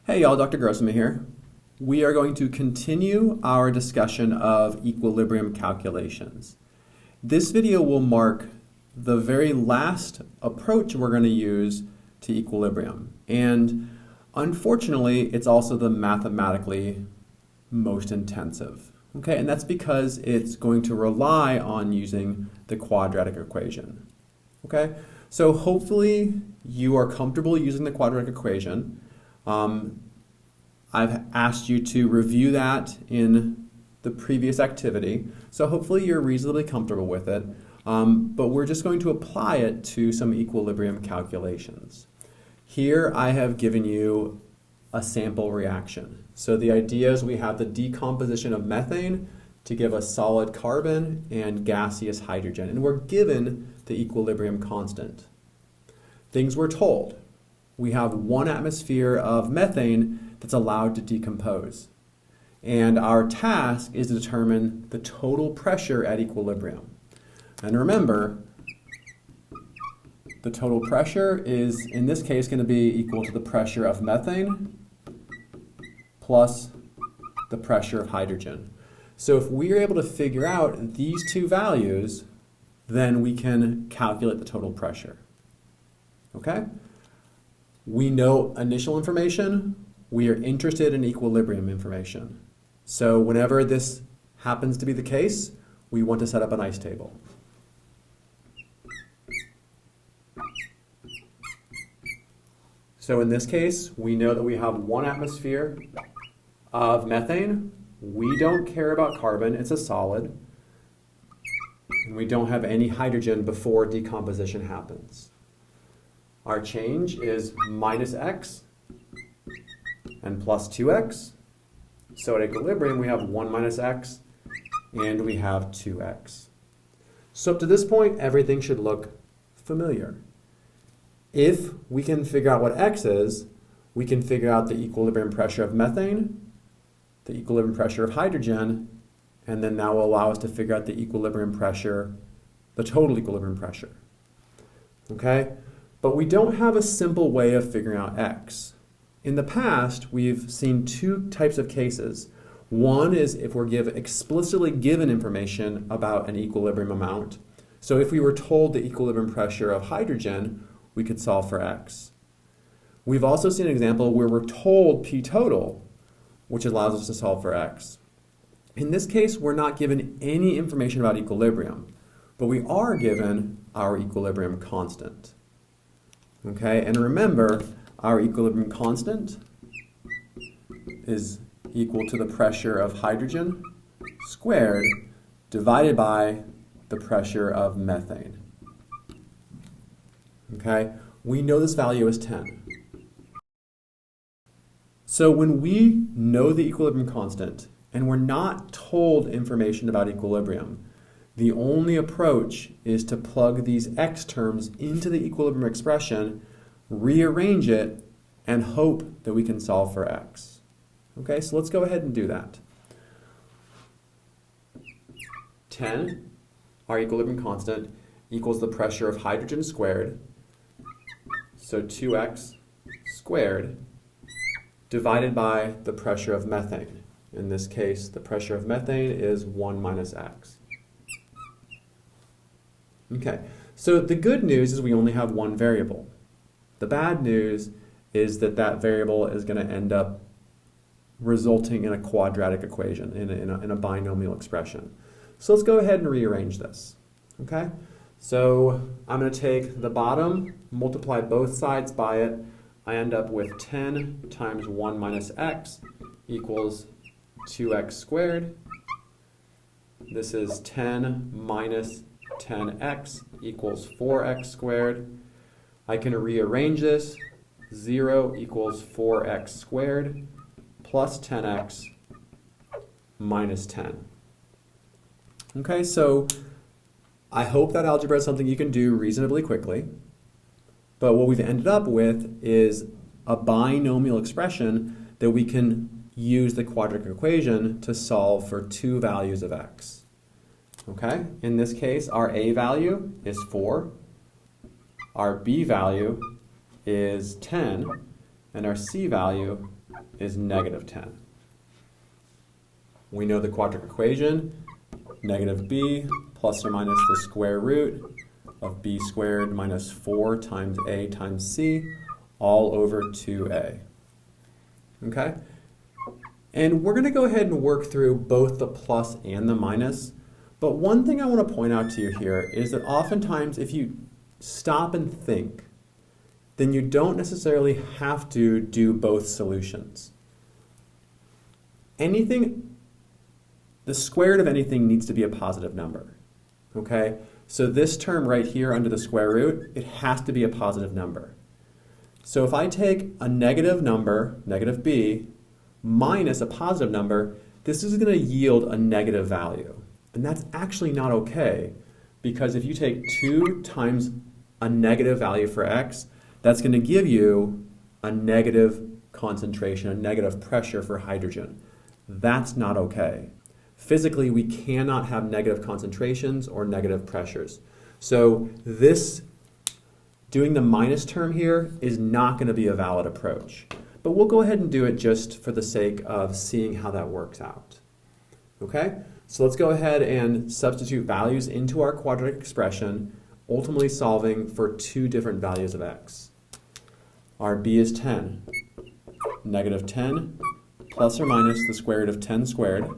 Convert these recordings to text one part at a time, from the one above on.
Hey y'all, Dr. Grossman here. We are going to continue our discussion of equilibrium calculations. This video will mark the very last approach we're going to use to equilibrium. And unfortunately, it's also the mathematically most intensive. Okay, and that's because it's going to rely on using the quadratic equation. Okay, so hopefully you are comfortable using the quadratic equation. I've asked you to review that in the previous activity, so hopefully you're reasonably comfortable with it, but we're just going to apply it to some equilibrium calculations. Here I have given you a sample reaction. So the idea is we have the decomposition of methane to give us solid carbon and gaseous hydrogen, and we're given the equilibrium constant. Things we're told. We have 1 atmosphere of methane that's allowed to decompose. And our task is to determine the total pressure at equilibrium. And remember, the total pressure is, in this case, going to be equal to the pressure of methane plus the pressure of hydrogen. So if we are able to figure out these two values, then we can calculate the total pressure. Okay? We know initial information. We are interested in equilibrium information. So whenever this happens to be the case, we want to set up an ice table. So in this case, we know that we have 1 atmosphere of methane. We don't care about carbon, it's a solid. And we don't have any hydrogen before decomposition happens. Our change is minus x and plus 2x. So at equilibrium, we have 1 minus x and we have 2x. So up to this point, everything should look familiar. If we can figure out what x is, we can figure out the equilibrium pressure of methane, the equilibrium pressure of hydrogen, and then that will allow us to figure out the equilibrium pressure, the total equilibrium pressure. Okay? But we don't have a simple way of figuring out x. In the past, we've seen 2 types of cases. One is if we're explicitly given information about an equilibrium amount. So if we were told the equilibrium pressure of hydrogen, we could solve for x. We've also seen an example where we're told P total, which allows us to solve for x. In this case, we're not given any information about equilibrium, but we are given our equilibrium constant. Okay, and remember, our equilibrium constant is equal to the pressure of hydrogen squared divided by the pressure of methane. Okay, we know this value is 10. So when we know the equilibrium constant and we're not told information about equilibrium, the only approach is to plug these x terms into the equilibrium expression, rearrange it, and hope that we can solve for x. Okay, so let's go ahead and do that. 10, our equilibrium constant, equals the pressure of hydrogen squared, so 2x squared, divided by the pressure of methane. In this case, the pressure of methane is 1 minus x. Okay, so the good news is we only have one variable. The bad news is that that variable is going to end up resulting in a quadratic equation, in a binomial expression. So let's go ahead and rearrange this. Okay, so I'm going to take the bottom, multiply both sides by it. I end up with 10 times 1 minus x equals 2x squared. This is 10 minus 10x equals 4x squared. I can rearrange this. 0 equals 4x squared plus 10x minus 10. Okay, so I hope that algebra is something you can do reasonably quickly. But what we've ended up with is a binomial expression that we can use the quadratic equation to solve for 2 values of x. Okay, in this case, our a value is 4, our b value is 10, and our c value is negative 10. We know the quadratic equation, negative b plus or minus the square root of b squared minus 4 times a times c all over 2a. Okay? And we're going to go ahead and work through both the plus and the minus. But one thing I want to point out to you here is that oftentimes if you stop and think, then you don't necessarily have to do both solutions. The square root of anything needs to be a positive number. Okay? So this term right here under the square root, it has to be a positive number. So if I take a negative number, negative b, minus a positive number, this is going to yield a negative value. And that's actually not okay, because if you take 2 times a negative value for x, that's going to give you a negative concentration, a negative pressure for hydrogen. That's not okay. Physically, we cannot have negative concentrations or negative pressures. So doing the minus term here is not going to be a valid approach. But we'll go ahead and do it just for the sake of seeing how that works out. Okay? So let's go ahead and substitute values into our quadratic expression, ultimately solving for 2 different values of x. Our b is 10. Negative 10 plus or minus the square root of 10 squared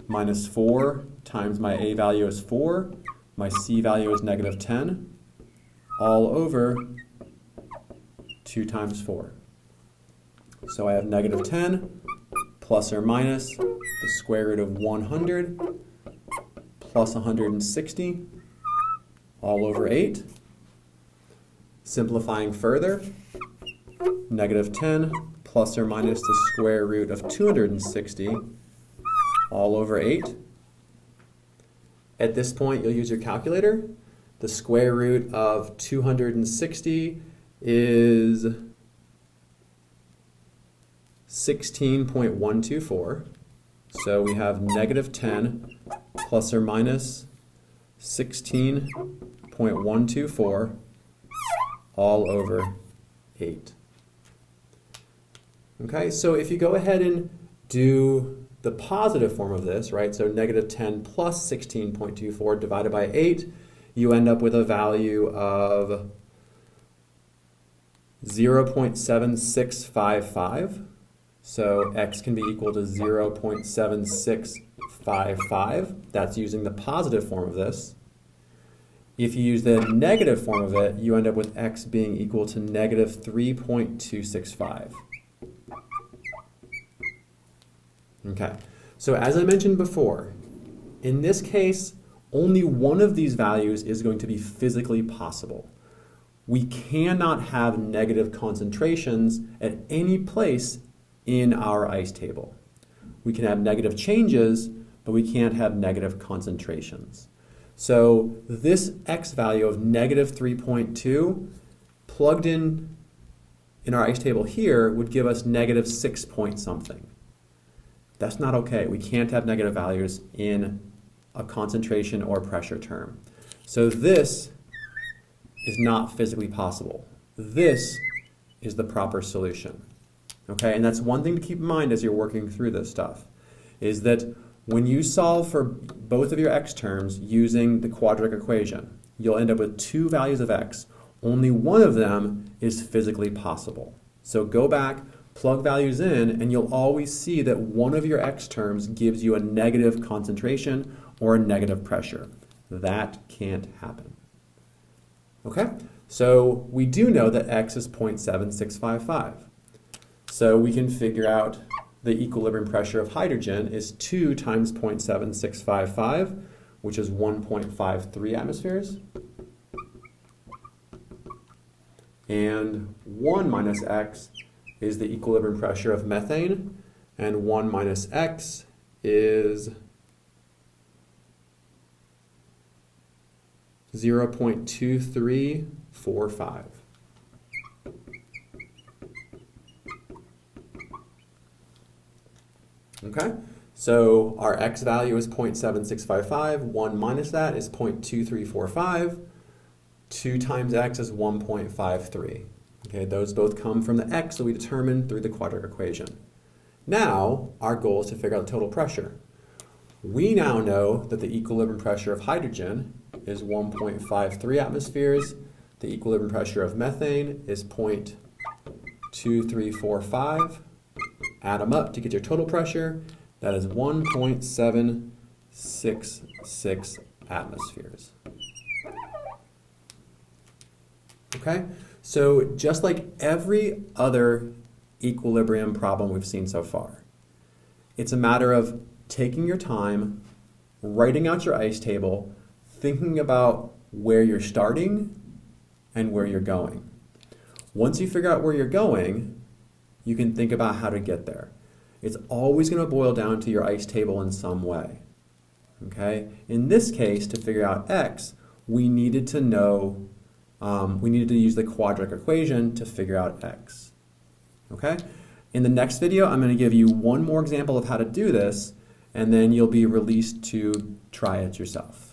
minus 4 times my a value is 4, my c value is negative 10, all over 2 times 4. So I have negative 10 plus or minus the square root of 100 plus 160 all over 8. Simplifying further, negative 10 plus or minus the square root of 260 all over 8. At this point, you'll use your calculator. The square root of 260 is 16.124. So we have negative 10 plus or minus 16.124 all over 8. Okay, so if you go ahead and do the positive form of this, right, so negative 10 plus 16.24 divided by 8, you end up with a value of 0.7655. So x can be equal to 0.7655. That's using the positive form of this. If you use the negative form of it, you end up with x being equal to negative 3.265. Okay, so as I mentioned before, in this case, only one of these values is going to be physically possible. We cannot have negative concentrations at any place in our ice table. We can have negative changes, but we can't have negative concentrations. So this x value of negative 3.2 plugged in our ice table here would give us negative 6 point something. That's not okay. We can't have negative values in a concentration or pressure term. So this is not physically possible. This is the proper solution. Okay, and that's one thing to keep in mind as you're working through this stuff, is that when you solve for both of your x terms using the quadratic equation, you'll end up with 2 values of x. Only one of them is physically possible. So go back, plug values in, and you'll always see that one of your x terms gives you a negative concentration or a negative pressure. That can't happen. Okay, so we do know that x is 0.7655. So we can figure out the equilibrium pressure of hydrogen is 2 times 0.7655, which is 1.53 atmospheres. And 1 minus x is the equilibrium pressure of methane, and 1 minus x is 0.2345. Okay, so our x value is 0.7655, 1 minus that is 0.2345, 2 times x is 1.53. Okay, those both come from the x that we determined through the quadratic equation. Now, our goal is to figure out the total pressure. We now know that the equilibrium pressure of hydrogen is 1.53 atmospheres. The equilibrium pressure of methane is 0.2345. Add them up to get your total pressure. That is 1.766 atmospheres. Okay, so just like every other equilibrium problem we've seen so far, it's a matter of taking your time, writing out your ice table, thinking about where you're starting and where you're going. Once you figure out where you're going, you can think about how to get there. It's always going to boil down to your ice table in some way. Okay? In this case, to figure out x, we needed to know, we needed to use the quadratic equation to figure out x. Okay? In the next video, I'm going to give you one more example of how to do this, and then you'll be released to try it yourself.